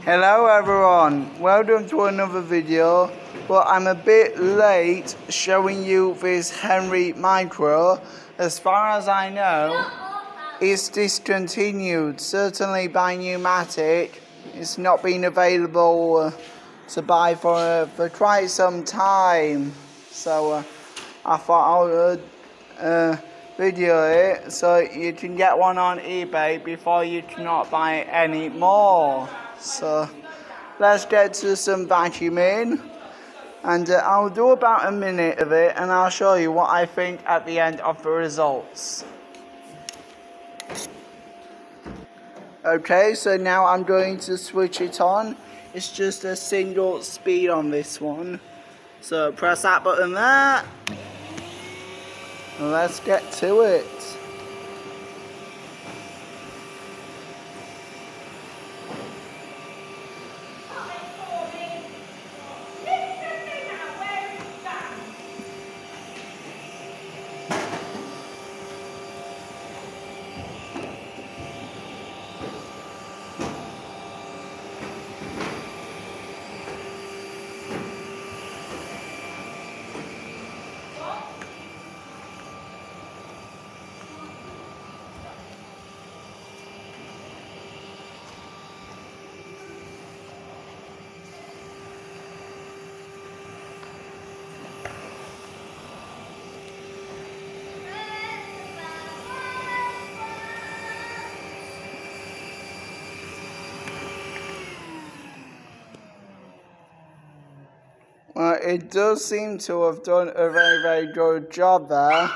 Hello everyone, welcome to another video, but I'm a bit late showing you this Henry micro. As far as I know, it's discontinued, certainly by Numatic. It's not been available to buy for quite some time, so I thought I would video it so you can get one on eBay before you cannot buy any more. So let's get to some vacuuming, and I'll do about a minute of it and I'll show you what I think at the end of the results. Okay, so now I'm going to switch it on. It's just a single speed on this one, so press that button there and let's get to it. Well, it does seem to have done a very good job there.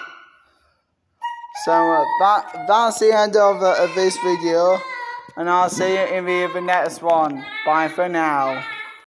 So that's the end of this video, and I'll see you in the next one. Bye for now.